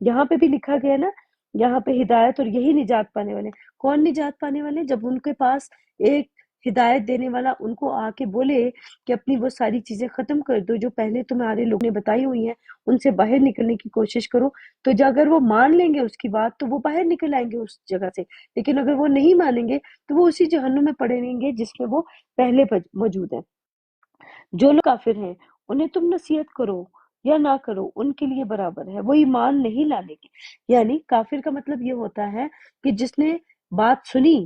یہاں پہ بھی لکھا گیا نا، یہاں پہ ہدایت اور یہی نجات پانے والے۔ کون نجات پانے والے؟ جب ان کے پاس ایک ہدایت دینے والا ان کو آ کے بولے کہ اپنی وہ ساری چیزیں ختم کر دو جو پہلے تمہارے لوگ نے بتائی ہوئی ہیں، ان سے باہر نکلنے کی کوشش کرو، تو اگر وہ مان لیں گے اس کی بات تو وہ باہر نکل آئیں گے اس جگہ سے، لیکن اگر وہ نہیں مانیں گے تو وہ اسی جہنم میں پڑے رہیں گے جس میں وہ پہلے موجود ہیں۔ جو لوگ کافر ہیں انہیں تم نصیحت کرو یا نہ کرو، ان کے لیے برابر ہے، وہ ایمان نہیں لانے کی۔ یعنی کافر کا مطلب یہ ہوتا ہے کہ جس نے بات سنی،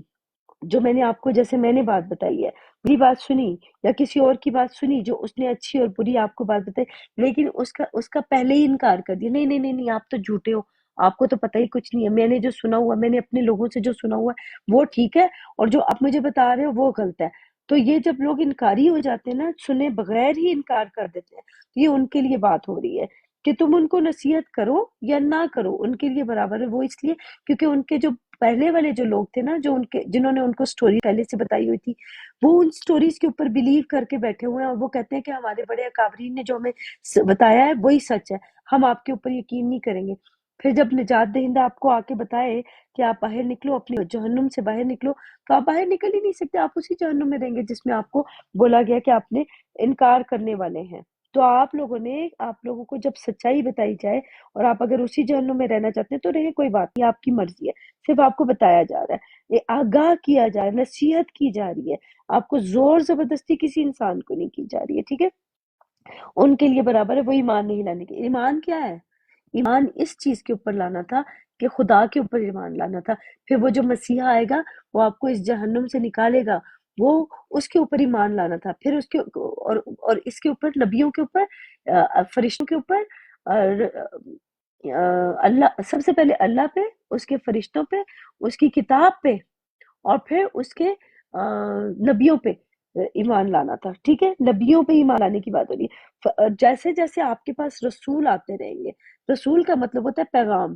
جو میں نے آپ کو، جیسے میں نے بات بتائی ہے، میری بات سنی یا کسی اور کی بات سنی جو اس نے اچھی اور بری آپ کو بات بتائی، لیکن اس کا پہلے ہی انکار کر دیا، نہیں نہیں نہیں نہیں، آپ تو جھوٹے ہو، آپ کو تو پتہ ہی کچھ نہیں ہے، میں نے جو سنا ہوا، میں نے اپنے لوگوں سے جو سنا ہوا ہے وہ ٹھیک ہے، اور جو آپ مجھے بتا رہے ہو وہ غلط ہے۔ تو یہ جب لوگ انکاری ہو جاتے ہیں نا، سنے بغیر ہی انکار کر دیتے ہیں، یہ ان کے لیے بات ہو رہی ہے کہ تم ان کو نصیحت کرو یا نہ کرو، ان کے لیے برابر ہے۔ وہ اس لیے کیونکہ ان کے جو پہلے والے جو لوگ تھے نا، جنہوں نے ان کو سٹوری پہلے سے بتائی ہوئی تھی، وہ ان سٹوریز کے اوپر بلیو کر کے بیٹھے ہوئے ہیں، اور وہ کہتے ہیں کہ ہمارے بڑے اکابرین نے جو ہمیں بتایا ہے وہی سچ ہے، ہم آپ کے اوپر یقین نہیں کریں گے۔ پھر جب نجات دہندہ آپ کو آ کے بتائے کہ آپ باہر نکلو، اپنی جہنم سے باہر نکلو، تو آپ باہر نکل ہی نہیں سکتے، آپ اسی جہنم میں رہیں گے جس میں آپ کو بولا گیا کہ آپ نے انکار کرنے والے ہیں۔ تو آپ لوگوں کو جب سچائی بتائی جائے اور آپ اگر اسی جہنم میں رہنا چاہتے ہیں تو رہیں، کوئی بات نہیں، آپ کی مرضی ہے، صرف آپ کو بتایا جا رہا ہے، یہ آگاہ کیا جا رہا ہے، نصیحت کی جا رہی ہے، آپ کو زور زبردستی کسی انسان کو نہیں کی جا رہی ہے، ٹھیک ہے؟ ان کے لیے برابر ہے، وہ ایمان نہیں لانے کے۔ ایمان کیا ہے؟ ایمان اس چیز کے اوپر لانا تھا کہ خدا کے اوپر ایمان لانا تھا، پھر وہ جو مسیح آئے گا وہ آپ کو اس جہنم سے نکالے گا، وہ اس کے اوپر ایمان لانا تھا، پھر اس کے اور اس کے اوپر نبیوں کے اوپر، فرشتوں کے اوپر، اور اللہ، سب سے پہلے اللہ پہ، اس کے فرشتوں پہ، اس کی کتاب پہ، اور پھر اس کے نبیوں پہ ایمان لانا تھا، ٹھیک ہے؟ نبیوں پہ ایمان لانے کی بات ہو رہی ہے۔ جیسے جیسے آپ کے پاس رسول آتے رہیں گے، رسول کا مطلب ہوتا ہے پیغام،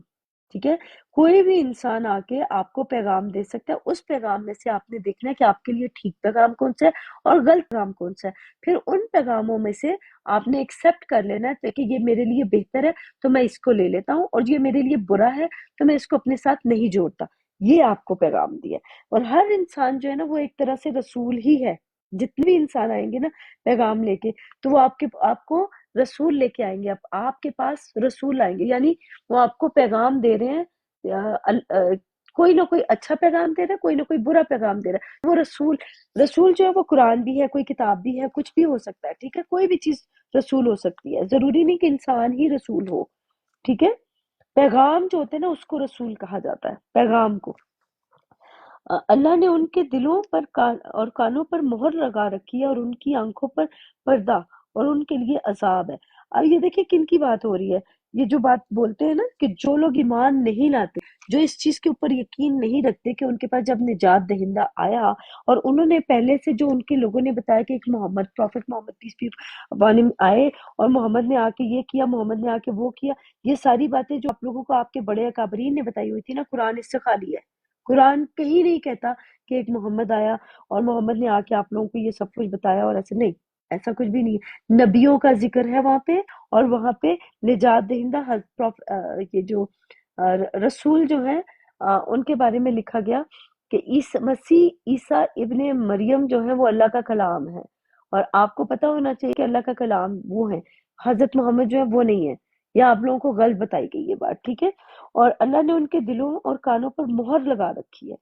ٹھیک ہے؟ کوئی بھی انسان آ کے آپ کو پیغام دے سکتا ہے، اس پیغام میں سے آپ نے دیکھنا ہے کہ آپ کے لیے ٹھیک پیغام کون سا ہے اور غلط پیغام کون سا ہے، پھر ان پیغاموں میں سے آپ نے ایکسیپٹ کر لینا ہے کہ یہ میرے لیے بہتر ہے تو میں اس کو لے لیتا ہوں، اور یہ میرے لیے برا ہے تو میں اس کو اپنے ساتھ نہیں جوڑتا۔ یہ آپ کو پیغام دیا ہے، اور ہر انسان جو ہے نا وہ ایک طرح سے رسول ہی ہے، جتنے بھی انسان آئیں گے نا پیغام لے کے، تو وہ آپ کو رسول لے کے آئیں گے، آپ کے پاس رسول آئیں گے، یعنی وہ آپ کو پیغام دے رہے ہیں، کوئی نہ کوئی اچھا پیغام دے رہا ہے، کوئی نہ کوئی برا پیغام دے رہا ہے۔ وہ رسول جو ہے وہ قرآن بھی ہے، کوئی کتاب بھی ہے، کچھ بھی ہو سکتا ہے، ٹھیک ہے؟ کوئی بھی چیز رسول ہو سکتی ہے، ضروری نہیں کہ انسان ہی رسول ہو، ٹھیک ہے؟ پیغام جو ہوتے ہیں نا اس کو رسول کہا جاتا ہے، پیغام کو۔ اللہ نے ان کے دلوں پر اور کانوں پر مہر لگا رکھی ہے، اور ان کی آنکھوں پر پردہ، اور ان کے لیے عذاب ہے۔ اب یہ دیکھیں کن کی بات ہو رہی ہے، یہ جو بات بولتے ہیں نا کہ جو لوگ ایمان نہیں لاتے، جو اس چیز کے اوپر یقین نہیں رکھتے کہ ان کے پاس جب نجات دہندہ آیا اور انہوں نے پہلے سے جو ان کے لوگوں نے بتایا کہ ایک پروفٹ محمد پیس بھی اپان ہم آئے، اور محمد نے آ کے یہ کیا، محمد نے آ کے وہ کیا، یہ ساری باتیں جو آپ لوگوں کو آپ کے بڑے اکابرین نے بتائی ہوئی تھی نا، قرآن اس سے خالی ہے۔ قرآن کہیں نہیں کہتا کہ ایک محمد آیا اور محمد نے آ کے آپ لوگوں کو یہ سب کچھ بتایا، اور ایسے نہیں، ایسا کچھ بھی نہیں ہے۔ نبیوں کا ذکر ہے وہاں پہ، اور وہاں پہ نجات دہندہ یہ جو رسول جو ہیں ان کے بارے میں لکھا گیا کہ مسیح عیسیٰ ابن مریم جو ہے وہ اللہ کا کلام ہے، اور آپ کو پتہ ہونا چاہیے کہ اللہ کا کلام وہ ہے، حضرت محمد جو ہے وہ نہیں ہے، یا آپ لوگوں کو غلط بتائی گئی یہ بات، ٹھیک ہے؟ اور اللہ نے ان کے دلوں اور کانوں پر مہر لگا رکھی ہے۔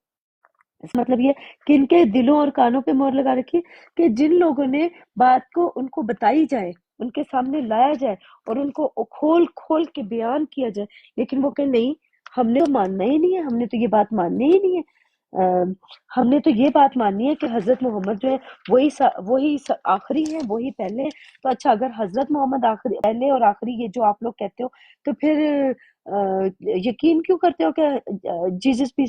اس مطلب یہ کہ ان کے دلوں اور کانوں پہ مہر لگا رکھی ہے کہ جن لوگوں نے بات کو ان کو بتائی جائے، ان کے سامنے لایا جائے اور ان کو کھول کھول کے بیان کیا جائے، لیکن وہ کہ نہیں، ہم نے تو ماننا ہی نہیں ہے، ہم نے تو یہ بات ماننی ہی نہیں ہے، ہم نے تو یہ بات ماننی ہے کہ حضرت محمد جو ہے وہی آخری ہے، وہی پہلے ہے۔ تو اچھا، اگر حضرت محمد آخری، پہلے اور آخری یہ جو آپ لوگ کہتے ہو، تو پھر یقین کیوں کرتے ہو کہ جیزس بھی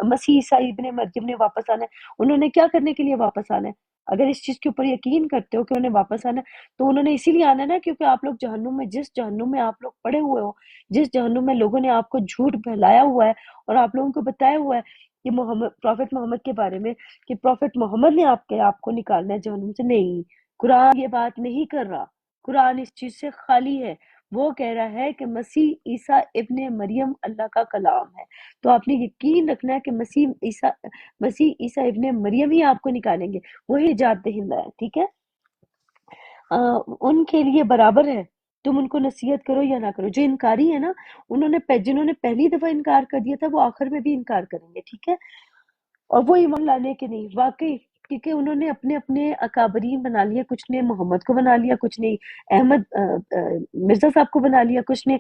مسیح عیسیٰ ابن مریم نے واپس آنا ہے؟ انہوں نے کیا کرنے کے لیے واپس آنا ہے؟ اگر اس چیز کے اوپر یقین کرتے ہو کہ انہوں نے واپس آنا ہے، تو انہوں نے اسی لیے آنا ہے نا، کیونکہ آپ لوگ جہنم میں، جس جہنم میں آپ لوگ پڑے ہوئے ہو، جس جہنم میں لوگوں نے آپ کو جھوٹ پھیلایا ہوا ہے اور آپ لوگوں کو بتایا ہوا ہے کہ پروفٹ محمد کے بارے میں کہ پروفٹ محمد نے آپ کو نکالنا ہے جہنم سے، نہیں، قرآن یہ بات نہیں کر رہا، قرآن اس چیز سے خالی ہے۔ وہ کہہ رہا ہے کہ مسیح عیسیٰ ابن مریم اللہ کا کلام ہے۔ تو آپ نے یقین رکھنا ہے کہ مسیح عیسیٰ ابن مریم ہی آپ کو نکالیں گے، وہی نجات دہندہ ہے، ٹھیک ہے۔ ان کے لیے برابر ہے، تم ان کو نصیحت کرو یا نہ کرو۔ جو انکاری ہے نا، جنہوں نے پہلی دفعہ انکار کر دیا تھا، وہ آخر میں بھی انکار کریں گے، ٹھیک ہے۔ اور وہ ایمان لانے کے نہیں، واقعی، کیونکہ انہوں نے اپنے اپنے اکابرین بنا لیا، کچھ نے محمد کو بنا لیا، کچھ نے احمد مرزا صاحب کو بنا لیا، کچھ نے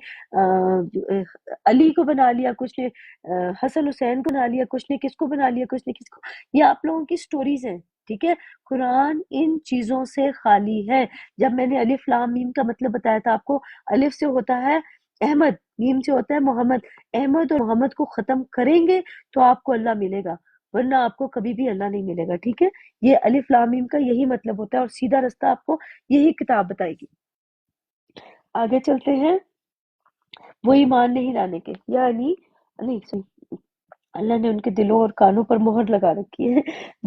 علی کو بنا لیا، کچھ نے حسن حسین کو بنا لیا، کچھ نے کس کو بنا لیا، کچھ نے کس کو۔ یہ آپ لوگوں کی سٹوریز ہیں، ٹھیک ہے۔ قرآن ان چیزوں سے خالی ہے۔ جب میں نے الف لام میم کا مطلب بتایا تھا آپ کو، الف سے ہوتا ہے احمد، میم سے ہوتا ہے محمد۔ احمد اور محمد کو ختم کریں گے تو آپ کو اللہ ملے گا، ورنہ آپ کو کبھی بھی اللہ نہیں ملے گا، ٹھیک ہے۔ یہ الف لام میم کا یہی مطلب ہوتا ہے، اور سیدھا رستہ آپ کو یہی کتاب بتائے گی۔ آگے چلتے ہیں۔ وہ ایمان نہیں لانے کے، یعنی نہیں سن، اللہ نے ان کے دلوں اور کانوں پر مہر لگا رکھی ہے۔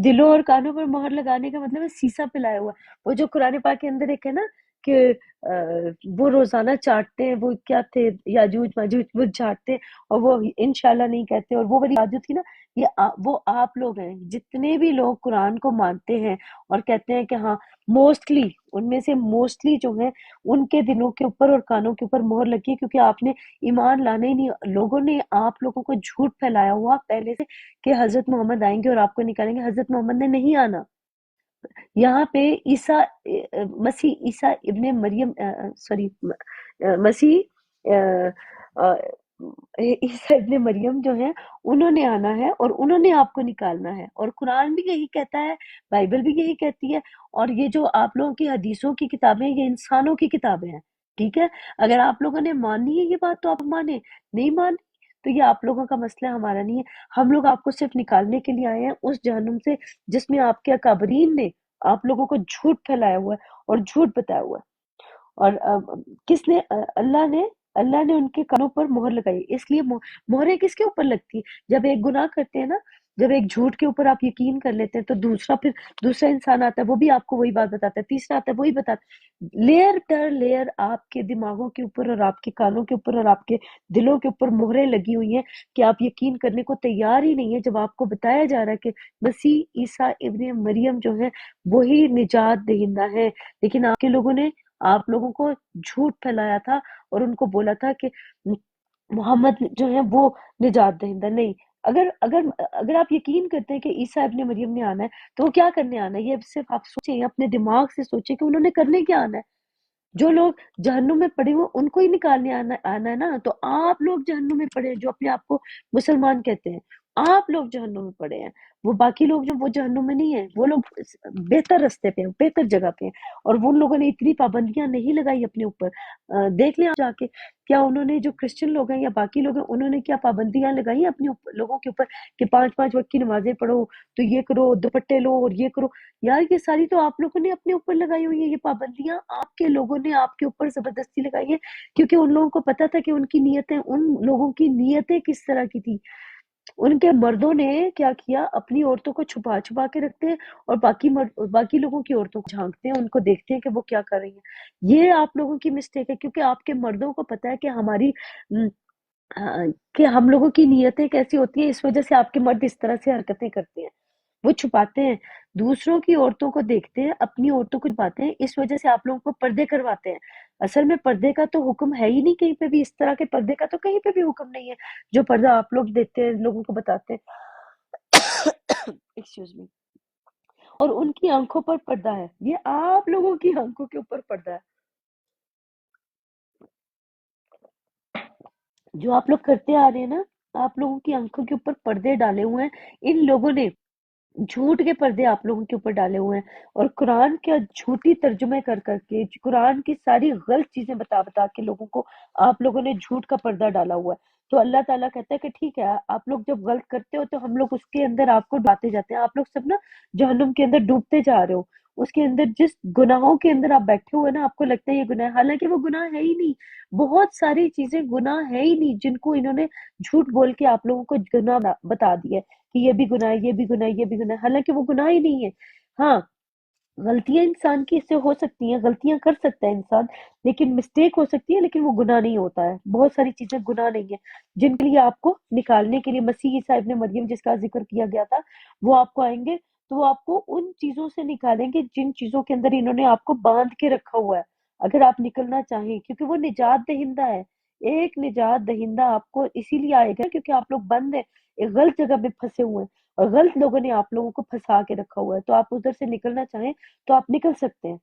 دلوں اور کانوں پر مہر لگانے کا مطلب ہے سیسا پلایا ہوا۔ وہ جو قرآن پاک کے اندر ایک ہے نا کہ وہ روزانہ چاٹتے ہیں، وہ کیا تھے، یاجوج ماجوج، وہ چاٹتے ہیں اور وہ انشاءاللہ نہیں کہتے، اور وہ والی بات جو تھی نا، یہ وہ آپ لوگ ہیں، جتنے بھی لوگ قرآن کو مانتے ہیں اور کہتے ہیں کہ ہاں موسٹلی، ان میں سے موسٹلی جو ہیں ان کے دلوں کے اوپر اور کانوں کے اوپر مہر لگی ہے، کیونکہ آپ نے ایمان لانا ہی نہیں۔ لوگوں نے آپ لوگوں کو جھوٹ پھیلایا ہوا پہلے سے کہ حضرت محمد آئیں گے اور آپ کو نکالیں گے۔ حضرت محمد نے نہیں آنا۔ یہاں پہ مسیح عیسیٰ ابن مریم، سوری، مسیح عیسیٰ ابن مریم جو ہیں، انہوں نے آنا ہے اور انہوں نے آپ کو نکالنا ہے، اور قرآن بھی یہی کہتا ہے، بائبل بھی یہی کہتی ہے، اور یہ جو آپ لوگوں کی حدیثوں کی کتابیں، یہ انسانوں کی کتابیں ہیں، ٹھیک ہے۔ اگر آپ لوگوں نے مانی ہے یہ بات تو آپ مانیں، نہیں مانی تو یہ آپ لوگوں کا مسئلہ، ہمارا نہیں ہے۔ ہم لوگ آپ کو صرف نکالنے کے لیے آئے ہیں اس جہنم سے جس میں آپ کے اکابرین نے آپ لوگوں کو جھوٹ پھیلایا ہوا ہے اور جھوٹ بتایا ہوا ہے۔ اور کس نے؟ اللہ نے ان کے کانوں پر مہر لگائی، اس لیے مہریں کس کے اوپر لگتی ہے؟ جب ایک گناہ کرتے ہیں نا، جب ایک جھوٹ کے اوپر آپ یقین کر لیتے ہیں، تو دوسرا انسان آتا ہے، وہ بھی آپ کو وہی بات بتاتا ہے، تیسرا آتا ہے وہی بتاتا ہے، لیئر در لیئر آپ کے دماغوں کے اوپر اور آپ کے کانوں کے اوپر اور آپ کے دلوں کے اوپر مہریں لگی ہوئی ہیں کہ آپ یقین کرنے کو تیار ہی نہیں ہے، جب آپ کو بتایا جا رہا ہے کہ مسیح عیسیٰ ابن مریم جو ہے وہی نجات دہندہ ہے۔ لیکن آپ کے لوگوں نے آپ لوگوں کو جھوٹ پھیلایا تھا اور ان کو بولا تھا کہ محمد جو ہے وہ نجات دہندہ نہیں۔ اگر آپ یقین کرتے ہیں کہ عیسیٰ ابن مریم نے آنا ہے تو وہ کیا کرنے آنا ہے؟ یہ صرف آپ سوچیں، اپنے دماغ سے سوچیں کہ انہوں نے کرنے کیا آنا ہے۔ جو لوگ جہنم میں پڑے ہوئے ان کو ہی نکالنے آنا ہے نا، تو آپ لوگ جہنم میں پڑے ہیں جو اپنے آپ کو مسلمان کہتے ہیں، آپ لوگ جہنم میں پڑے ہیں۔ وہ باقی لوگ جو وہ جہنم میں نہیں ہیں، وہ لوگ بہتر رستے پہ ہیں، بہتر جگہ پہ ہیں، اور وہ لوگوں نے اتنی پابندیاں نہیں لگائی اپنے اوپر۔ دیکھ لیں آپ جا کے، کیا انہوں نے، جو کرسچن لوگ ہیں یا باقی لوگ ہیں، انہوں نے کیا پابندیاں لگائی ہیں اپنے لوگوں کے اوپر کہ 5 وقت کی نمازیں پڑھو، تو یہ کرو، دوپٹے لو اور یہ کرو؟ یار یہ ساری تو آپ لوگوں نے اپنے اوپر لگائی ہوئی ہیں، یہ پابندیاں آپ کے لوگوں نے آپ کے اوپر زبردستی لگائی ہیں، کیونکہ ان لوگوں کو پتا تھا کہ ان کی نیتیں، ان لوگوں کی نیتیں کس طرح کی تھی۔ ان کے مردوں نے کیا کیا، اپنی عورتوں کو چھپا چھپا کے رکھتے ہیں، اور باقی لوگوں کی عورتوں کو جھانکتے ہیں، ان کو دیکھتے ہیں کہ وہ کیا کر رہی ہیں۔ یہ آپ لوگوں کی مسٹیک ہے، کیونکہ آپ کے مردوں کو پتا ہے کہ کہ ہم لوگوں کی نیتیں کیسی ہوتی ہیں، اس وجہ سے آپ کے مرد اس طرح سے حرکتیں کرتے ہیں، وہ چھپاتے ہیں، دوسروں کی عورتوں کو دیکھتے ہیں، اپنی عورتوں کو چھپاتے ہیں، اس وجہ سے آپ لوگوں کو پردے کرواتے ہیں۔ اصل میں پردے کا تو حکم ہے ہی نہیں کہیں پہ بھی، اس طرح کے پردے کا تو کہیں پہ بھی حکم نہیں ہے جو پردہ آپ لوگ دیتے ہیں، لوگوں کو بتاتے ہیں۔ Excuse me. اور ان کی آنکھوں پر پردہ ہے، یہ آپ لوگوں کی آنکھوں کے اوپر پردہ ہے جو آپ لوگ کرتے آ رہے ہیں نا۔ آپ لوگوں کی آنکھوں کے اوپر پردے ڈالے ہوئے ہیں ان لوگوں نے، جھوٹ کے پردے آپ لوگوں کے اوپر ڈالے ہوئے ہیں، اور قرآن کا جھوٹی ترجمے کر کر کے، قرآن کی ساری غلط چیزیں بتا بتا کے لوگوں کو آپ لوگوں نے جھوٹ کا پردہ ڈالا ہوا ہے۔ تو اللہ تعالیٰ کہتا ہے کہ ٹھیک ہے، آپ لوگ جب غلط کرتے ہو تو ہم لوگ اس کے اندر آپ کو ڈالتے جاتے ہیں، آپ لوگ سب نا جہنم کے اندر ڈوبتے جا رہے ہو، اس کے اندر جس گناہوں کے اندر آپ بیٹھے ہوئے نا، آپ کو لگتا ہے یہ گناہ ہے، حالانکہ وہ گناہ ہے ہی نہیں۔ بہت ساری چیزیں گناہ ہے ہی نہیں جن کو انہوں نے جھوٹ بول کے آپ لوگوں کو گناہ بتا دیا ہے کہ یہ بھی گناہ ہے، یہ بھی گناہ ہے، یہ بھی گناہ ہے، حالانکہ وہ گناہ ہی نہیں ہے۔ ہاں، غلطیاں انسان کی اس سے ہو سکتی ہیں، غلطیاں کر سکتا ہے انسان، لیکن مسٹیک ہو سکتی ہے، لیکن وہ گناہ نہیں ہوتا ہے، بہت ساری چیزیں گناہ نہیں ہیں جن کے لیے آپ کو نکالنے کے لیے مسیح عیسیٰ ابن مریم جس کا ذکر کیا گیا تھا، وہ آپ کو آئیں گے تو وہ آپ کو ان چیزوں سے نکالیں گے جن چیزوں کے اندر انہوں نے آپ کو باندھ کے رکھا ہوا ہے، اگر آپ نکلنا چاہیں، کیونکہ وہ نجات دہندہ ہے، ایک نجات دہندہ آپ کو اسی لیے آئے گا کیونکہ آپ لوگ بند ہیں، ایک غلط جگہ میں پھنسے ہوئے ہیں اور غلط لوگوں نے آپ لوگوں کو پھنسا کے رکھا ہوا ہے، تو آپ ادھر سے نکلنا چاہیں تو آپ نکل سکتے ہیں،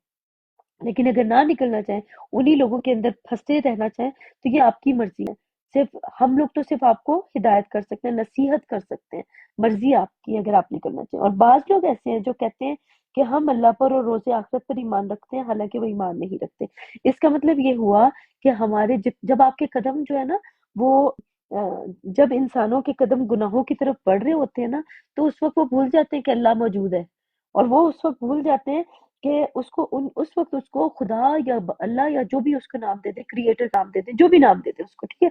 لیکن اگر نہ نکلنا چاہیں، انہی لوگوں کے اندر پھنسے رہنا چاہیں تو یہ آپ کی مرضی ہے، صرف ہم لوگ تو صرف آپ کو ہدایت کر سکتے ہیں، نصیحت کر سکتے ہیں، مرضی آپ کی اگر آپ نکلنا چاہیں۔ اور بعض لوگ ایسے ہیں جو کہتے ہیں کہ ہم اللہ پر اور روز آخرت پر ایمان رکھتے ہیں، حالانکہ وہ ایمان نہیں رکھتے۔ اس کا مطلب یہ ہوا کہ ہمارے جب آپ کے قدم جو ہے نا وہ جب انسانوں کے قدم گناہوں کی طرف بڑھ رہے ہوتے ہیں نا، تو اس وقت وہ بھول جاتے ہیں کہ اللہ موجود ہے، اور وہ اس وقت بھول جاتے ہیں کہ اس وقت اس کو خدا یا اللہ یا جو بھی اس کا نام دیتے، کریٹر نام دیتے، جو بھی نام دیتے اس کو، ٹھیک ہے،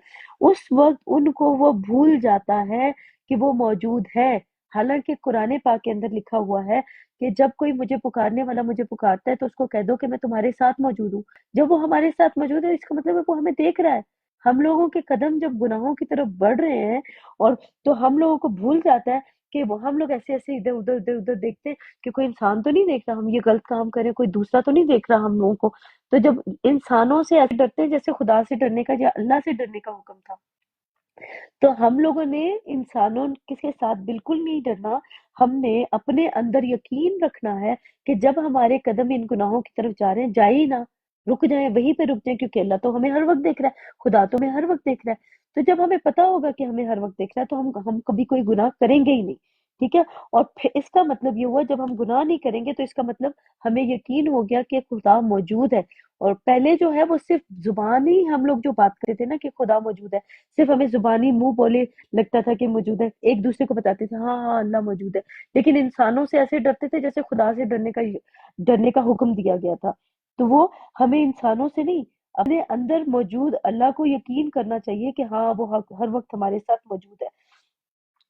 اس وقت ان کو وہ بھول جاتا ہے کہ وہ موجود ہے، حالانکہ قرآن پاک کے اندر لکھا ہوا ہے کہ جب کوئی مجھے پکارنے والا مجھے پکارتا ہے تو اس کو کہہ دو کہ میں تمہارے ساتھ موجود ہوں۔ جب وہ ہمارے ساتھ موجود ہے اس کا مطلب ہے وہ ہمیں دیکھ رہا ہے۔ ہم لوگوں کے قدم جب گناہوں کی طرف بڑھ رہے ہیں اور تو ہم لوگوں کو بھول جاتا ہے کہ وہ ہم لوگ ایسے ایسے ادھر ادھر ادھر ادھر دیکھتے ہیں کہ کوئی انسان تو نہیں دیکھ رہا ہم یہ غلط کام کریں، کوئی دوسرا تو نہیں دیکھ رہا ہم لوگوں کو۔ تو جب انسانوں سے ایسے ڈرتے ہیں جیسے خدا سے ڈرنے کا یا اللہ سے ڈرنے کا حکم تھا، تو ہم لوگوں نے انسانوں کے ساتھ بالکل نہیں ڈرنا، ہم نے اپنے اندر یقین رکھنا ہے کہ جب ہمارے قدم ان گناہوں کی طرف جا رہے ہیں جائے ہی نہ، رک جائیں، وہیں پہ رک جائیں، کیونکہ اللہ تو ہمیں ہر وقت دیکھ رہا ہے، خدا تو ہمیں ہر وقت دیکھ رہا ہے۔ تو جب ہمیں پتا ہوگا کہ ہمیں ہر وقت دیکھ رہا ہے تو ہم کبھی کوئی گناہ کریں گے ہی نہیں، ٹھیک ہے۔ اور پھر اس کا مطلب یہ ہوا جب ہم گناہ نہیں کریں گے تو اس کا مطلب ہمیں یقین ہو گیا کہ خدا موجود ہے۔ اور پہلے جو ہے وہ صرف زبانی ہم لوگ جو بات کرتے تھے نا کہ خدا موجود ہے، صرف ہمیں زبانی منہ بولے لگتا تھا کہ موجود ہے، ایک دوسرے کو بتاتے تھے ہاں ہاں اللہ موجود ہے، لیکن انسانوں سے ایسے ڈرتے تھے جیسے خدا سے ڈرنے کا حکم دیا گیا تھا۔ تو وہ ہمیں انسانوں سے نہیں، اپنے اندر موجود اللہ کو یقین کرنا چاہیے کہ ہاں وہ ہر وقت ہمارے ساتھ موجود ہے،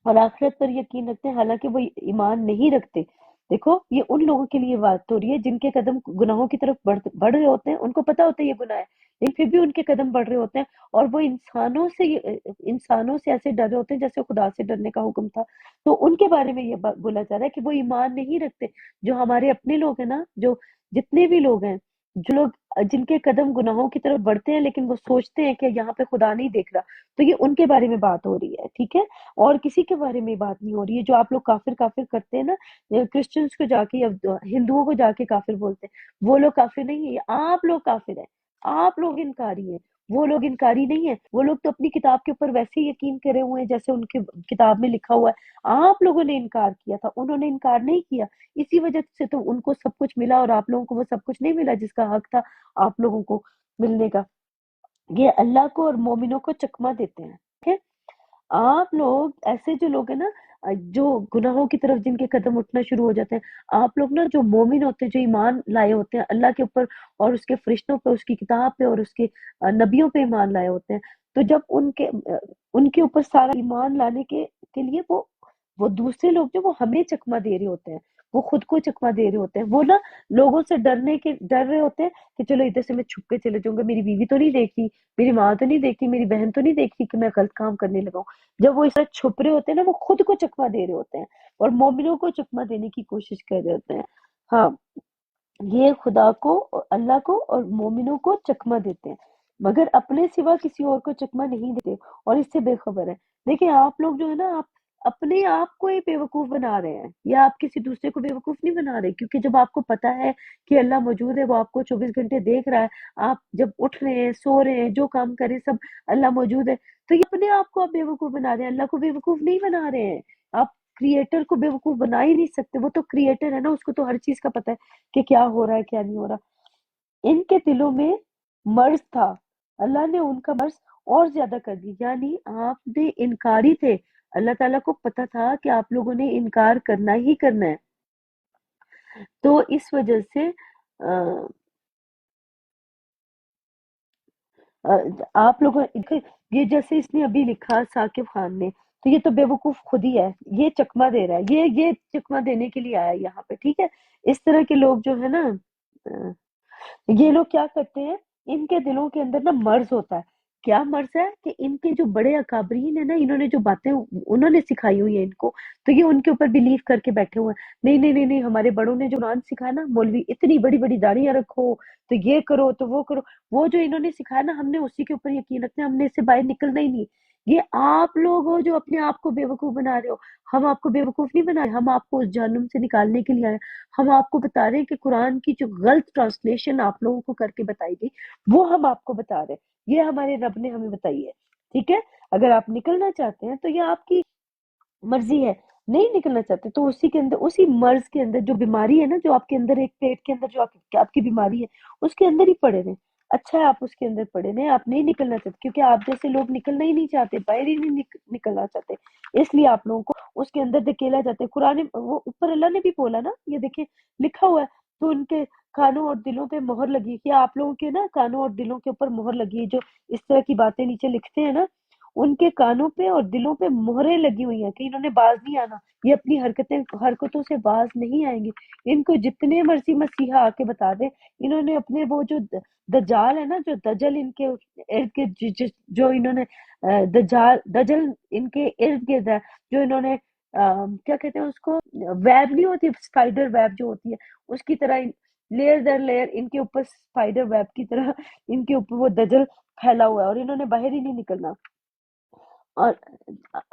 اور آخرت پر یقین رکھتے ہیں حالانکہ وہ ایمان نہیں رکھتے۔ دیکھو یہ ان لوگوں کے لیے بات ہو رہی ہے جن کے قدم گناہوں کی طرف بڑھ رہے ہوتے ہیں، ان کو پتا ہوتا ہے یہ گناہ ہے، لیکن پھر بھی ان کے قدم بڑھ رہے ہوتے ہیں، اور وہ انسانوں سے ایسے ڈر رہے ہوتے ہیں جیسے خدا سے ڈرنے کا حکم تھا۔ تو ان کے بارے میں یہ بولا جا رہا ہے کہ وہ ایمان نہیں رکھتے، جو ہمارے اپنے لوگ ہیں نا، جو جتنے بھی لوگ ہیں، جو لوگ جن کے قدم گناہوں کی طرف بڑھتے ہیں لیکن وہ سوچتے ہیں کہ یہاں پہ خدا نہیں دیکھ رہا، تو یہ ان کے بارے میں بات ہو رہی ہے، ٹھیک ہے۔ اور کسی کے بارے میں بات نہیں ہو رہی ہے جو آپ لوگ کافر کافر کرتے ہیں نا، کرسچنز کو جا کے یا ہندوؤں کو جا کے کافر بولتے ہیں، وہ لوگ کافر نہیں ہیں، یہ آپ لوگ کافر ہیں، آپ لوگ انکاری ہیں، وہ لوگ انکاری نہیں ہیں، وہ لوگ تو اپنی کتاب کے اوپر ویسے ہی یقین کرے ہوئے ہیں جیسے ان کی کتاب میں لکھا ہوا ہے۔ آپ لوگوں نے انکار کیا تھا، انہوں نے انکار نہیں کیا، اسی وجہ سے تو ان کو سب کچھ ملا اور آپ لوگوں کو وہ سب کچھ نہیں ملا جس کا حق تھا آپ لوگوں کو ملنے کا۔ یہ اللہ کو اور مومنوں کو چکمہ دیتے ہیں، ٹھیک ہے۔ آپ لوگ ایسے جو لوگ ہیں نا، جو گناہوں کی طرف جن کے قدم اٹھنا شروع ہو جاتے ہیں، آپ لوگ نا جو مومن ہوتے ہیں، جو ایمان لائے ہوتے ہیں اللہ کے اوپر اور اس کے فرشتوں پہ، اس کی کتاب پہ اور اس کے نبیوں پہ ایمان لائے ہوتے ہیں، تو جب ان کے اوپر سارا ایمان لانے کے لیے وہ دوسرے لوگ جو وہ ہمیں چکمہ دے رہے ہوتے ہیں، وہ خود کو چکمہ دے رہے ہوتے ہیں، وہ نا لوگوں سے ڈر رہے ہوتے ہیں کہ چلو ادھر سے میں چھپ کے چلے جاؤں گا، میری بیوی تو نہیں دیکھ رہی، میری ماں تو نہیں دیکھ رہی، میری بہن تو نہیں دیکھ رہی کہ میں غلط کام کرنے لگا ہوں۔ جب وہ اس طرح چھپ رہے ہوتے ہیں نا، وہ خود کو چکمہ دے رہے ہوتے ہیں اور مومنوں کو چکمہ دینے کی کوشش کر رہے ہوتے ہیں۔ ہاں، یہ خدا کو، اللہ کو اور مومنوں کو چکمہ دیتے ہیں، مگر اپنے سوا کسی اور کو چکمہ نہیں دیتے اور اس سے بے خبر ہے۔ دیکھیں آپ لوگ جو ہے نا، آپ اپنے آپ کو ہی بیوقوف بنا رہے ہیں، یا آپ کسی دوسرے کو بیوقوف نہیں بنا رہے، کیونکہ جب آپ کو پتا ہے کہ اللہ موجود ہے، وہ آپ کو 24 گھنٹے دیکھ رہا ہے، آپ جب اٹھ رہے ہیں، سو رہے ہیں، جو کام کریں سب اللہ موجود ہے، تو یہ اپنے آپ کو آپ بیوقوف بنا رہے ہیں، اللہ کو بیوقوف نہیں بنا رہے ہیں۔ آپ کریٹر کو بیوقوف بنا ہی نہیں سکتے، وہ تو کریٹر ہے نا، اس کو تو ہر چیز کا پتہ ہے کہ کیا ہو رہا ہے کیا نہیں ہو رہا۔ ان کے دلوں میں مرض تھا، اللہ نے ان کا مرض اور زیادہ کر دی، یعنی آپ نے انکاری تھے، اللہ تعالیٰ کو پتا تھا کہ آپ لوگوں نے انکار کرنا ہی کرنا ہے، تو اس وجہ سے آپ لوگوں یہ جیسے اس نے ابھی لکھا ثاقب خان نے، تو یہ تو بیوقوف خود ہی ہے، یہ چکمہ دے رہا ہے، یہ چکمہ دینے کے لیے آیا ہے یہاں پہ، ٹھیک ہے؟ اس طرح کے لوگ جو ہے نا، یہ لوگ کیا کرتے ہیں، ان کے دلوں کے اندر نا مرض ہوتا ہے۔ کیا مرض ہے کہ ان کے جو بڑے اکابرین ہیں نا، انہوں نے جو باتیں انہوں نے سکھائی ہوئی ہیں ان کو، تو یہ ان کے اوپر بلیو کر کے بیٹھے ہوئے ہیں۔ نہیں نہیں نہیں نہیں، ہمارے بڑوں نے جو قرآن سکھایا نا، مولوی اتنی بڑی بڑی داڑیاں رکھو، تو یہ کرو تو وہ کرو، وہ جو انہوں نے سکھایا نا، ہم نے اسی کے اوپر یقین رکھنا ہے، ہم نے اس سے باہر نکلنا ہی نہیں۔ یہ آپ لوگ ہو جو اپنے آپ کو بیوقوف بنا رہے ہو، ہم آپ کو بیوقوف نہیں بنا رہے، ہم آپ کو اس جہنم سے نکالنے کے لیے آئے ہیں۔ ہم آپ کو بتا رہے ہیں کہ قرآن کی جو غلط ٹرانسلیشن آپ لوگوں کو کر کے بتائی گئی، وہ ہم آپ کو بتا رہے ہیں، یہ ہمارے رب نے ہمیں بتائی ہے، ٹھیک ہے؟ اگر آپ نکلنا چاہتے ہیں تو یہ آپ کی مرضی ہے، نہیں نکلنا چاہتے تو اسی کے اندر، اسی مرض کے اندر جو بیماری ہے نا، جو آپ کے اندر ایک پیٹ کے اندر جو آپ کی بیماری ہے، اس کے اندر ہی پڑے رہیں۔ اچھا ہے آپ اس کے اندر پڑے رہیں، آپ نہیں نکلنا چاہتے، کیونکہ آپ جیسے لوگ نکلنا ہی نہیں چاہتے، باہر ہی نہیں نکلنا چاہتے، اس لیے آپ لوگوں کو اس کے اندر دھکیلا جاتا ہے۔ قرآن وہ اوپر اللہ نے بھی بولا نا، یہ دیکھیں لکھا ہوا ہے، تو ان کے کانوں اور دلوں پہ مہر لگی ہے، کیا آپ لوگوں کے نا کانوں اور دلوں کے اوپر مہر لگی ہے؟ جو اس طرح کی باتیں نیچے لکھتے ہیں نا، ان کے کانوں پہ اور دلوں پہ مہریں لگی ہوئی ہیں کہ انہوں نے باز نہیں آنا، یہ اپنی حرکتوں سے باز نہیں آئیں گے۔ ان کو جتنے مرضی مسیحا آ کے بتا دے، انہوں نے اپنے وہ جو دجال ہے نا، جو دجل ان کے ارد گرد، جو انہوں نے دجل ان کے ارد گرد ہے، جو انہوں نے کیا کہتے ہیں اس کو، ویب نہیں ہوتی، اسپائڈر ویب جو ہوتی ہے، اس کی طرح لیئر در لیئر ان کے اوپر، اسپائڈر ویب کی طرح ان کے اوپر وہ دجل پھیلا ہوا ہے، اور انہوں نے باہر ہی نہیں نکلنا۔ اور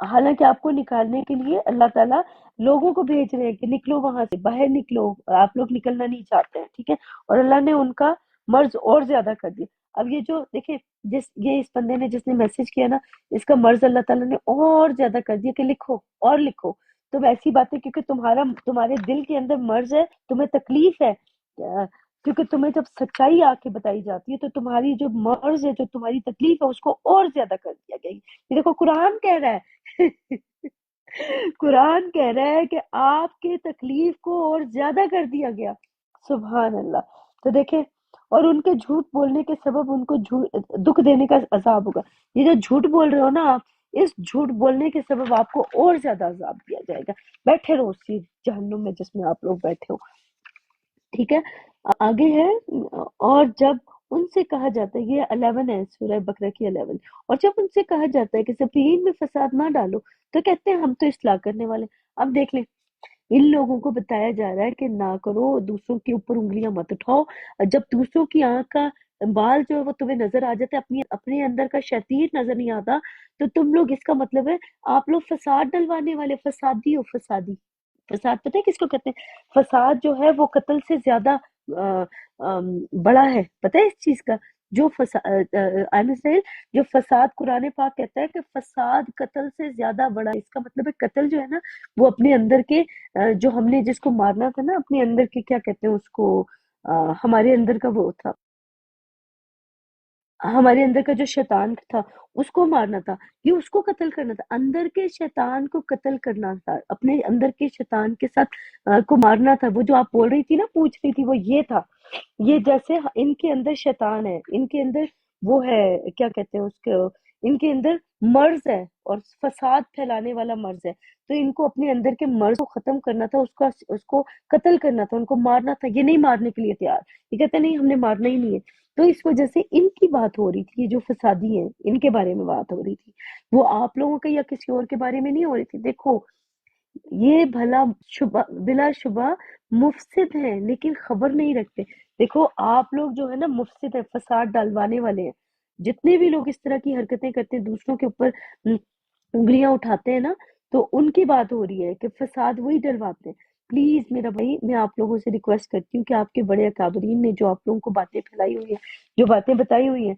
حالانکہ آپ کو نکالنے کے لیے اللہ تعالیٰ لوگوں کو بھیج رہے ہیں کہ نکلو وہاں سے باہر نکلو، آپ لوگ نکلنا نہیں چاہتے ہیں، ٹھیک ہے؟ اور اللہ نے ان کا مرض اور زیادہ کر دیا۔ اب یہ جو دیکھیں، یہ اس بندے نے جس نے میسج کیا نا، اس کا مرض اللہ تعالیٰ نے اور زیادہ کر دیا کہ لکھو اور لکھو تم ایسی باتیں، کیونکہ تمہارے دل کے اندر مرض ہے، تمہیں تکلیف ہے، کیونکہ تمہیں جب سچائی آ کے بتائی جاتی ہے تو تمہاری جو مرض ہے، جو تمہاری تکلیف ہے، اس کو اور زیادہ کر دیا گیا۔ یہ دیکھو قرآن کہہ رہا ہے قرآن کہہ رہا ہے کہ آپ کے تکلیف کو اور زیادہ کر دیا گیا، سبحان اللہ۔ تو دیکھیں، اور ان کے جھوٹ بولنے کے سبب ان کو دکھ دینے کا عذاب ہوگا۔ یہ جو جھوٹ بول رہے ہو نا آپ، اس جھوٹ بولنے کے سبب آپ کو اور زیادہ عذاب دیا جائے گا۔ بیٹھے رہو اسی جہنم میں جس میں آپ لوگ بیٹھے ہو، ٹھیک ہے؟ آگے ہے، اور جب ان سے کہا جاتا ہے، یہ 11 ہے سورہ بقرہ کی 11، اور جب ان سے کہا جاتا ہے کہ زمین میں فساد نہ ڈالو، تو کہتے ہیں ہم تو اصلاح کرنے والے۔ اب دیکھ لیں، ان لوگوں کو بتایا جا رہا ہے کہ نہ کرو، دوسروں کے اوپر انگلیاں مت اٹھاؤ۔ جب دوسروں کی آنکھ کا بال جو ہے وہ تمہیں نظر آ جاتا ہے، اپنے اندر کا شیطین نظر نہیں آتا، تو تم لوگ، اس کا مطلب ہے آپ لوگ فساد ڈلوانے والے، فسادی ہو، فسادی۔ فساد پتہ ہے کس کو کہتے ہیں؟ فساد جو ہے وہ قتل سے زیادہ بڑا ہے، پتہ ہے اس چیز کا؟ جو جو فساد قرآن پاک کہتا ہے کہ فساد قتل سے زیادہ بڑا ہے، اس کا مطلب ہے قتل جو ہے نا، وہ اپنے اندر کے جو ہم نے جس کو مارنا تھا نا، اپنے اندر کے کیا کہتے ہیں اس کو، ہمارے اندر کا وہ تھا، ہمارے اندر کا جو شیطان تھا، اس کو مارنا تھا، یہ اس کو قتل کرنا تھا، اندر کے شیطان کو قتل کرنا تھا، اپنے اندر کے شیطان کے ساتھ کو مارنا تھا۔ وہ جو آپ بول رہی تھی نا، پوچھ رہی تھی، وہ یہ تھا۔ یہ جیسے ان کے اندر شیطان ہے، ان کے اندر وہ ہے، کیا کہتے ہیں اس کو، ان کے اندر مرض ہے، اور فساد پھیلانے والا مرض ہے، تو ان کو اپنے اندر کے مرض کو ختم کرنا تھا، اس کو قتل کرنا تھا، ان کو مارنا تھا۔ یہ نہیں مارنے کے لیے تیار، یہ کہتے نہیں ہم نے مارنا ہی نہیں ہے۔ تو اس وجہ سے ان کی بات ہو رہی تھی، یہ جو فسادی ہیں ان کے بارے میں بات ہو رہی تھی، وہ آپ لوگوں کے یا کسی اور کے بارے میں نہیں ہو رہی تھی۔ دیکھو، یہ بھلا شبہ بلا شبہ مفسد ہیں، لیکن خبر نہیں رکھتے۔ دیکھو آپ لوگ جو ہے نا مفسد ہے، فساد ڈالوانے والے ہیں۔ جتنے بھی لوگ اس طرح کی حرکتیں کرتے ہیں، دوسروں کے اوپر انگلیاں اٹھاتے ہیں نا، تو ان کی بات ہو رہی ہے کہ فساد وہی ڈلواتے ہیں۔ پلیز میرا بھائی، میں آپ لوگوں سے ریکویسٹ کرتی ہوں کہ آپ کے بڑے اکابرین نے جو آپ لوگوں کو باتیں پھیلائی ہوئی ہیں، جو باتیں بتائی ہوئی ہیں،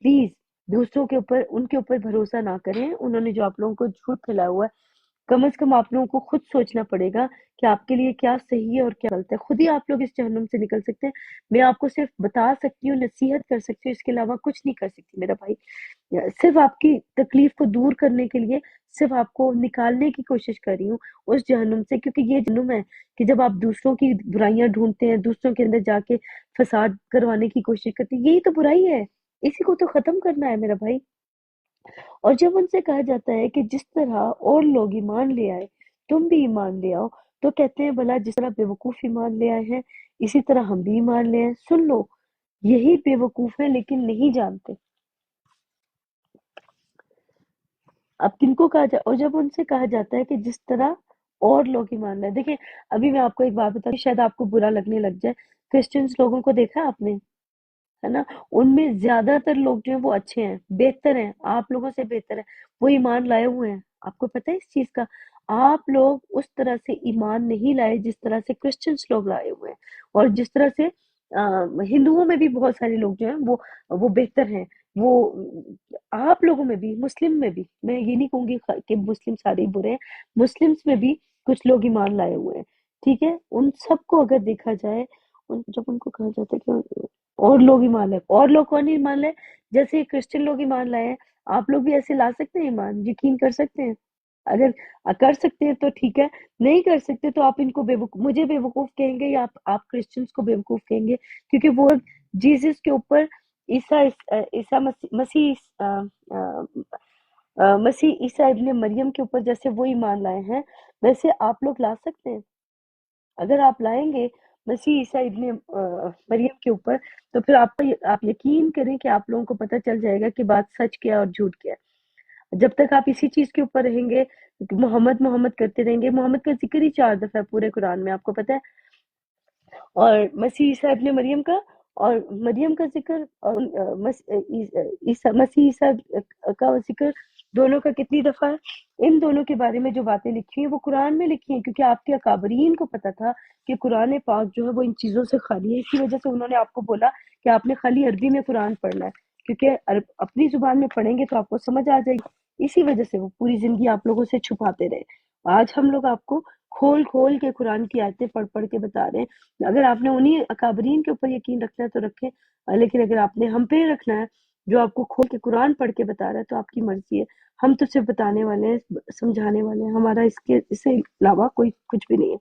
پلیز دوسروں کے اوپر، ان کے اوپر بھروسہ نہ کریں۔ انہوں نے جو آپ لوگوں کو جھوٹ پھیلایا ہوا ہے، کم از کم آپ لوگوں کو خود سوچنا پڑے گا کہ آپ کے لیے کیا صحیح ہے اور کیا غلط ہے۔ خود ہی آپ لوگ اس جہنم سے نکل سکتے ہیں۔ میں آپ کو صرف بتا سکتی ہوں، نصیحت کر سکتی ہوں، اس کے علاوہ کچھ نہیں کر سکتی میرا بھائی۔ صرف آپ کی تکلیف کو دور کرنے کے لیے، صرف آپ کو نکالنے کی کوشش کر رہی ہوں اس جہنم سے، کیونکہ یہ جہنم ہے کہ جب آپ دوسروں کی برائیاں ڈھونڈتے ہیں، دوسروں کے اندر جا کے فساد کروانے کی کوشش کرتے ہیں، یہی تو برائی ہے، اسی کو تو ختم کرنا ہے میرا بھائی۔ اور جب ان سے کہا جاتا ہے کہ جس طرح اور لوگ ایمان لے آئے تم بھی ایمان لے آؤ، تو کہتے ہیں بھلا جس طرح بیوقوف ایمان لے آئے ہیں اسی طرح ہم بھی ایمان لے آئے۔ سن لو، یہی بیوقوف ہیں لیکن نہیں جانتے۔ اب کن کو کہا جائے، اور جب ان سے کہا جاتا ہے کہ جس طرح اور لوگ ایمان لائے، دیکھیں ابھی میں آپ کو ایک بات بتا رہی، شاید آپ کو برا لگنے لگ جائے، کرسچنز لوگوں کو دیکھا آپ نے، ہے نا، ان میں زیادہ تر لوگ جو ہیں وہ اچھے ہیں، بہتر ہیں، آپ لوگوں سے بہتر ہیں، وہ ایمان لائے ہوئے ہیں۔ آپ کو پتہ ہے اس چیز کا؟ آپ لوگ اس طرح سے ایمان نہیں لائے جس طرح سے کرسچنز لوگ لائے ہوئے ہیں، اور جس طرح سے ہندوؤں میں بھی بہت سارے لوگ جو ہیں وہ بہتر ہیں، وہ آپ لوگوں میں بھی، مسلم میں بھی، میں یہ نہیں کہوں گی کہ مسلم سارے ہی برے ہیں، مسلمس میں بھی کچھ لوگ ایمان لائے ہوئے ہیں، ٹھیک ہے، ان سب کو اگر دیکھا جائے، جب ان کو کہا جاتا ہے کہ اور لوگ ایمان لائے، اور لوگ کون ایمان لائے؟ جیسے کرسچن لوگ ایمان لائے ہیں، آپ لوگ بھی ایسے لا سکتے ہیں ایمان، یقین کر سکتے ہیں؟ اگر کر سکتے ہیں تو ٹھیک ہے، نہیں کر سکتے تو آپ ان کو مجھے بے وقوف کہیں گے، یا آپ کرسچنس کو بے وقوف کہیں گے، کیونکہ وہ جیسس کے اوپر عیسیٰ مسیح مسیح عیسیٰ ابن مریم کے اوپر جیسے وہ ایمان لائے ہیں ویسے آپ لوگ لا سکتے ہیں۔ اگر آپ لائیں گے مسیح عیسیٰ ابن مریم کے اوپر، تو پھر آپ یقین کریں کہ آپ لوگوں کو پتہ چل جائے گا کہ بات سچ کیا اور جھوٹ کیا ہے۔ جب تک آپ اسی چیز کے اوپر رہیں گے، محمد محمد کرتے رہیں گے، محمد کا ذکر ہی 4 دفعہ ہے پورے قرآن میں، آپ کو پتہ ہے، اور مسیح عیسیٰ ابن مریم کا، اور مریم کا ذکر، اور مسیح عیسیٰ کا ذکر، دونوں کا کتنی دفعہ ہے؟ ان دونوں کے بارے میں جو باتیں لکھی ہیں وہ قرآن میں لکھی ہیں، کیونکہ آپ کے اکابرین کو پتا تھا کہ قرآن پاک جو ہے وہ ان چیزوں سے خالی ہے، اسی وجہ سے انہوں نے آپ کو بولا کہ آپ نے خالی عربی میں قرآن پڑھنا ہے، کیونکہ اپنی زبان میں پڑھیں گے تو آپ کو سمجھ آ جائے گی، اسی وجہ سے وہ پوری زندگی آپ لوگوں سے چھپاتے رہے۔ آج ہم لوگ آپ کو کھول کھول کے قرآن کی آیتیں پڑھ پڑھ کے بتا رہے ہیں، اگر آپ نے انہی اکابرین کے اوپر یقین رکھنا ہے تو رکھیں، لیکن اگر آپ نے ہم پہ رکھنا ہے جو آپ کو کھول کے قرآن پڑھ کے بتا رہا ہے تو آپ کی مرضی ہے، ہم تو صرف بتانے والے ہیں، سمجھانے والے ہیں، ہمارا اس سے علاوہ کوئی کچھ بھی نہیں ہے۔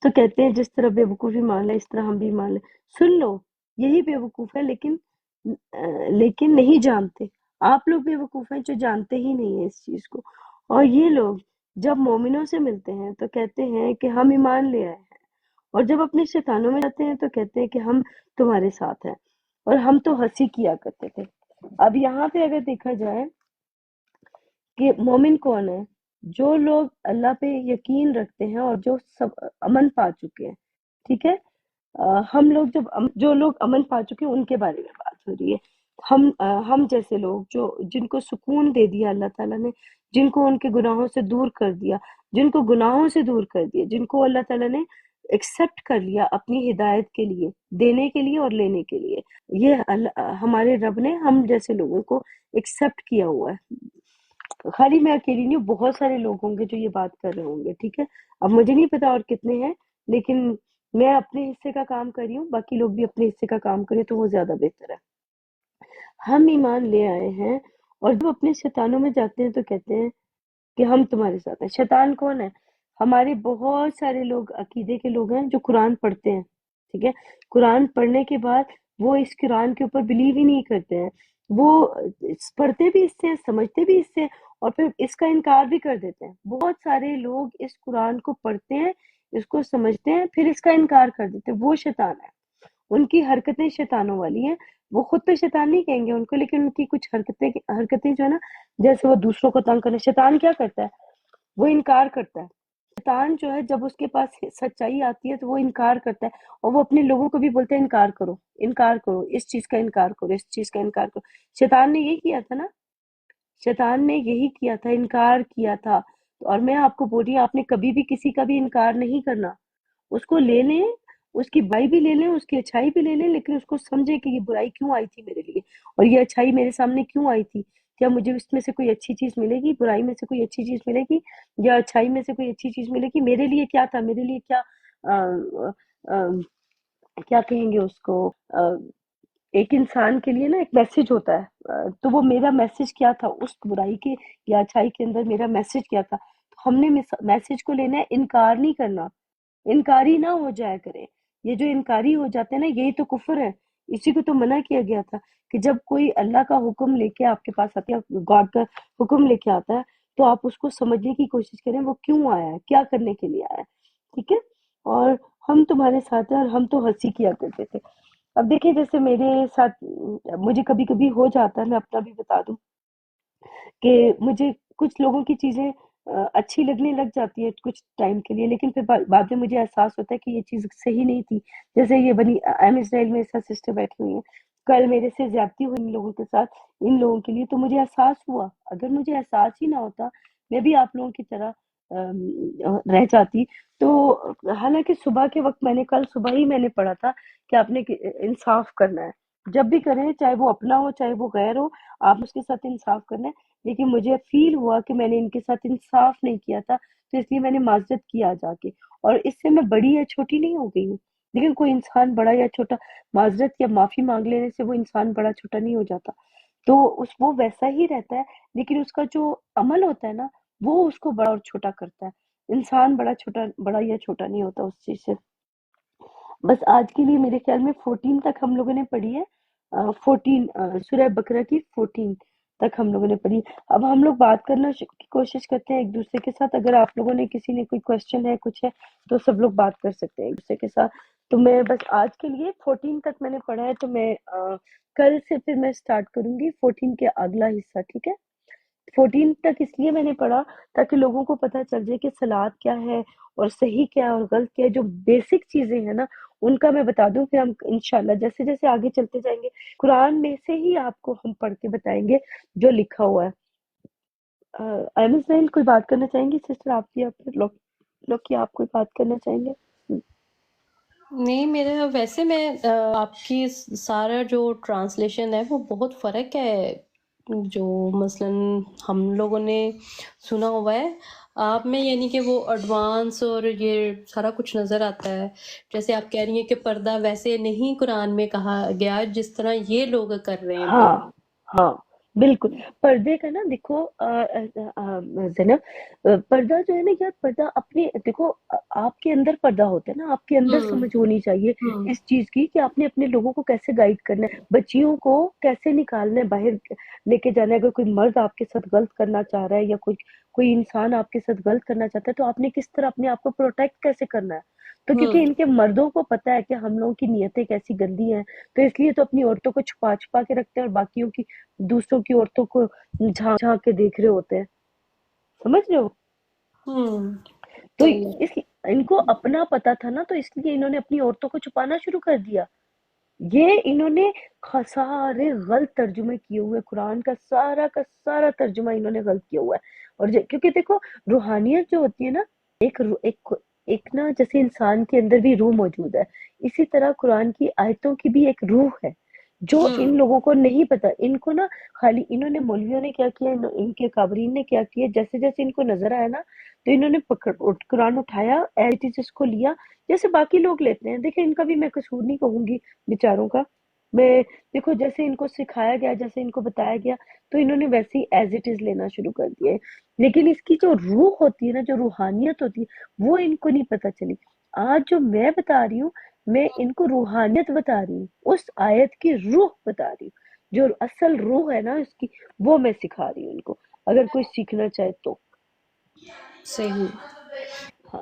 تو کہتے ہیں جس طرح بے وقوفی مان لے اس طرح ہم بھی مان لیں۔ سن لو، یہی بے وقوف ہے لیکن نہیں جانتے۔ آپ لوگ بے وقوف ہیں جو جانتے ہی نہیں ہیں اس چیز کو۔ اور یہ لوگ جب مومنوں سے ملتے ہیں تو کہتے ہیں کہ ہم ایمان لے آئے ہیں، اور جب اپنے شیطانوں میں جاتے ہیں تو کہتے ہیں کہ ہم تمہارے ساتھ ہیں، اور ہم تو ہنسی کیا کرتے تھے۔ اب یہاں پہ اگر دیکھا جائے کہ مومن کون ہے؟ جو لوگ اللہ پہ یقین رکھتے ہیں اور جو سب امن پا چکے ہیں، ٹھیک ہے، ہم لوگ جو لوگ امن پا چکے ہیں ان کے بارے میں بات ہو رہی ہے۔ ہم جیسے لوگ جن کو سکون دے دیا اللہ تعالیٰ نے، جن کو ان کے گناہوں سے دور کر دیا، جن کو گناہوں سے دور کر دیا، جن کو اللہ تعالیٰ نے ایکسپٹ کر لیا اپنی ہدایت کے لیے، دینے کے لیے اور لینے کے لیے، یہ ہمارے رب نے ہم جیسے لوگوں کو ایکسپٹ کیا ہوا ہے۔ خالی میں اکیلی نہیں ہوں، بہت سارے لوگ ہوں گے جو یہ بات کر رہے ہوں گے، ٹھیک ہے، اب مجھے نہیں پتا اور کتنے ہیں، لیکن میں اپنے حصے کا کام کر رہی ہوں، باقی لوگ بھی اپنے حصے کا کام کریں تو وہ زیادہ بہتر ہے۔ ہم ایمان لے آئے ہیں، اور جب اپنے شیطانوں میں جاتے ہیں تو کہتے ہیں کہ ہم تمہارے ساتھ ہیں۔ شیطان کون ہے؟ ہمارے بہت سارے لوگ عقیدے کے لوگ ہیں جو قرآن پڑھتے ہیں، ٹھیک ہے، قرآن پڑھنے کے بعد وہ اس قرآن کے اوپر بلیو ہی نہیں کرتے ہیں، وہ پڑھتے بھی اس سے، سمجھتے بھی اس سے، اور پھر اس کا انکار بھی کر دیتے ہیں۔ بہت سارے لوگ اس قرآن کو پڑھتے ہیں، اس کو سمجھتے ہیں، پھر اس کا انکار کر دیتے ہیں، وہ شیطان ہے۔ ان کی حرکتیں شیطانوں والی ہیں، وہ خود تو شیطان نہیں کہیں گے ان کو، لیکن ان کی کچھ حرکتیں جو ہے نا، جیسے وہ دوسروں کو تنگ کرنا، شیطان کیا کرتا ہے؟ وہ انکار کرتا ہے۔ شیطان جو ہے جب اس کے پاس سچائی آتی ہے تو وہ انکار کرتا ہے، اور وہ اپنے لوگوں کو بھی بولتے ہیں انکار کرو، انکار کرو، اس چیز کا انکار کرو، اس چیز کا انکار کرو۔ شیطان نے یہی کیا تھا نا، شیطان نے یہی کیا تھا، انکار کیا تھا۔ اور میں آپ کو بول رہی ہوں، آپ نے کبھی بھی کسی کا بھی انکار نہیں کرنا، اس کو لے لیں، اس کی برائی بھی لے لیں، اس کی اچھائی بھی لے لیں، لیکن اس کو سمجھے کہ یہ برائی کیوں آئی تھی میرے لیے، اور یہ اچھائی میرے سامنے کیوں آئی تھی، کیا مجھے اس میں سے کوئی اچھی چیز ملے گی، برائی میں سے کوئی اچھی چیز ملے گی، یا اچھائی میں سے کوئی اچھی چیز ملے گی، میرے لیے کیا تھا، میرے لیے کیا کیا کہیں گے اس کو، ایک انسان کے لیے نا ایک میسج ہوتا ہے، تو وہ میرا میسج کیا تھا اس برائی کے یا اچھائی کے اندر، میرا میسج کیا تھا، تو ہم نے میسج کو لینا ہے، انکار نہیں کرنا، انکاری نہ ہو جایا کرے۔ یہ جو انکاری ہو جاتے ہیں نا، یہی تو کفر ہے، اسی کو تو منع کیا گیا تھا کہ جب کوئی اللہ کا حکم لے کے آپ کے پاس آتا ہے، گاڈ کا حکم لے کے آتا ہے، تو آپ اس کو سمجھنے کی کوشش کریں وہ کیوں آیا ہے، کیا کرنے کے لیے آیا ہے، ٹھیک ہے؟ اور ہم تمہارے ساتھ ہیں، اور ہم تو ہنسی کیا کرتے تھے۔ اب دیکھیں جیسے میرے ساتھ مجھے کبھی کبھی ہو جاتا ہے، میں اپنا بھی بتا دوں کہ مجھے کچھ لوگوں کی چیزیں اچھی لگنے لگ جاتی ہے کچھ ٹائم کے لیے، لیکن پھر بعد میں مجھے احساس ہوتا ہے کہ یہ چیز صحیح نہیں تھی۔ جیسے یہ بنی ایم اسرائیل میں ساتھ سسٹر بیٹھی ہوئی ہیں، کل میرے سے زیادتی ہوئی ان لوگوں کے ساتھ، ان لوگوں کے لیے، تو مجھے احساس ہوا۔ اگر مجھے احساس ہی نہ ہوتا، میں بھی آپ لوگوں کی طرح رہ جاتی۔ تو حالانکہ صبح کے وقت کل صبح ہی میں نے پڑھا تھا کہ آپ نے انصاف کرنا ہے، جب بھی کریں، چاہے وہ اپنا ہو چاہے وہ غیر ہو، آپ اس کے ساتھ انصاف کرنا ہے۔ لیکن مجھے فیل ہوا کہ میں نے ان کے ساتھ انصاف نہیں کیا تھا، تو اس لیے میں نے معذرت کیا جا کے، اور اس سے میں بڑی یا چھوٹی نہیں ہو گئی ہوں۔ لیکن کوئی انسان بڑا یا چھوٹا، معذرت یا معافی مانگ لینے سے وہ انسان بڑا چھوٹا نہیں ہو جاتا، تو وہ ویسا ہی رہتا ہے، لیکن اس کا جو عمل ہوتا ہے نا، وہ اس کو بڑا اور چھوٹا کرتا ہے۔ انسان بڑا یا چھوٹا نہیں ہوتا اس چیز سے۔ بس آج کے لیے میرے خیال میں 14 تک ہم لوگوں نے پڑھی ہے، 14 سورہ بقرہ کی 14 تک ہم لوگوں نے پڑھی۔ اب ہم لوگ بات کرنا کی کوشش کرتے ہیں ایک دوسرے کے ساتھ۔ اگر آپ لوگوں نے کسی نے کوئی کوشچن ہے کچھ ہے تو سب لوگ بات کر سکتے ہیں ایک دوسرے کے ساتھ۔ تو میں بس آج کے لیے 14 تک میں نے پڑھا ہے، تو میں کل سے پھر میں سٹارٹ کروں گی 14 کے اگلا حصہ، ٹھیک ہے؟ 14 تک اس لیے میں نے پڑھا تاکہ لوگوں کو پتہ چل جائے کہ صلاۃ کیا ہے اور صحیح کیا ہے اور غلط کیا ہے، جو بیسک چیزیں ہیں نا ان کا میں بتا دوں، پھر ہم انشاءاللہ جیسے جیسے آگے چلتے جائیں گے قرآن میں سے ہی آپ کو ہم پڑھ کے بتائیں گے جو لکھا ہوا ہے۔ احمد اسماعیل کوئی بات کرنا چاہیں گی سسٹر؟ آپ کی لوگ کی آپ کوئی بات کرنا چاہیں گے؟ نہیں، میرا ویسے میں آپ کی سارا جو ٹرانسلیشن ہے وہ بہت فرق ہے جو مثلاً ہم لوگوں نے سنا ہوا ہے آپ میں، یعنی کہ وہ ایڈوانس اور یہ سارا کچھ نظر آتا ہے۔ جیسے آپ کہہ رہی ہیں کہ پردہ ویسے نہیں قرآن میں کہا گیا جس طرح یہ لوگ کر رہے ہیں ہاں پردہ۔ ہاں بالکل۔ پردے کا نا دیکھو زینب، پردہ جو ہے نا یار، پردہ اپنے دیکھو، آپ کے اندر پردہ ہوتا ہے نا، آپ کے اندر ہوں سمجھ ہونی چاہیے ہوں اس چیز کی کہ آپ نے اپنے لوگوں کو کیسے گائیڈ کرنا ہے، بچیوں کو کیسے نکالنا ہے باہر لے کے جانا ہے۔ اگر کوئی مرد آپ کے ساتھ غلط کرنا چاہ رہا ہے یا کوئی انسان آپ کے ساتھ غلط کرنا چاہتا ہے، تو آپ نے کس طرح اپنے آپ کو پروٹیکٹ کیسے کرنا ہے۔ تو کیونکہ ہوں ان کے مردوں کو پتا ہے کہ ہم لوگوں کی نیتیں کیسی گندی ہیں، تو اس لیے تو اپنی عورتوں کو چھپا چھپا کے رکھتے ہیں اور باقیوں کی، دوسروں کی عورتوں کو جھانک جھانک کے دیکھ رہے ہوتے ہیں، سمجھ رہے ہو؟ ہوں تو صحیح۔ ان کو اپنا پتا تھا نا، تو اس لیے انہوں نے اپنی عورتوں کو چھپانا شروع کر دیا۔ یہ انہوں نے سارے غلط ترجمے کیے ہوئے، قرآن کا سارا ترجمہ انہوں نے غلط کیا ہوا ہے۔ اور کیونکہ دیکھو روحانیت جو ہوتی ہے نا، ایک نا جیسے انسان کے اندر بھی روح موجود ہے، اسی طرح قرآن کی آیتوں کی بھی ایک روح ہے جو ہوں ان لوگوں کو نہیں پتا۔ ان کو نا خالی انہوں نے، مولویوں نے کیا کیا، ان کے کابرین نے کیا کیا، جیسے جیسے ان کو نظر آیا نا تو انہوں نے قرآن اٹھایا، اس کو لیا جیسے باقی لوگ لیتے ہیں۔ دیکھیں ان کا بھی میں قصور نہیں کہوں گی بیچاروں کا، میں دیکھو جیسے ان کو سکھایا گیا، جیسے ان کو بتایا گیا، تو انہوں نے ویسے ہی ایز اٹ از لینا شروع کر دیا ہے۔ لیکن اس کی جو روح ہوتی ہے نا، جو روحانیت ہوتی ہے، وہ ان کو نہیں پتا چلی۔ آج جو میں بتا رہی ہوں، میں ان کو روحانیت بتا رہی ہوں، اس آیت کی روح بتا رہی ہوں، جو اصل روح ہے نا اس کی، وہ میں سکھا رہی ہوں ان کو، اگر کوئی سیکھنا چاہے تو۔ صحیح۔ ہاں،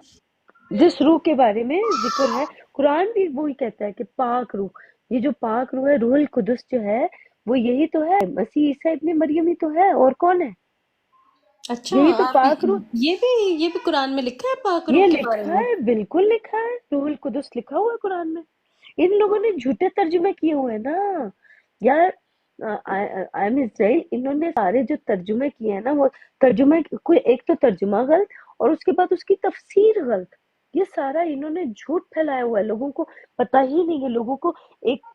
جس روح کے بارے میں ذکر ہے، قرآن بھی وہی کہتا ہے کہ پاک روح، یہ جو پاک روح ہے، روح القدس جو ہے، وہ یہی تو ہے، مسیح عیسیٰ ابن مریم ہی تو ہے، اور کون ہے؟ اچھا، یہی تو آپ پاک روح، یہ بھی قرآن میں لکھا ہے پاک روح یہ کے بارے لکھا میں؟ ہے، بالکل لکھا ہے، روح القدس لکھا ہوا ہے قرآن میں۔ ان لوگوں نے جھوٹے ترجمے کیے ہوئے ہیں نا یار، آئم اسرائیل، انہوں نے سارے جو ترجمے کیے ہیں نا، وہ ترجمے، کوئی ایک تو ترجمہ غلط، اور اس کے بعد اس کی تفسیر غلط، یہ سارا انہوں نے جھوٹ پھیلایا ہوا ہے، لوگوں کو پتہ ہی نہیں ہے، لوگوں کو ایک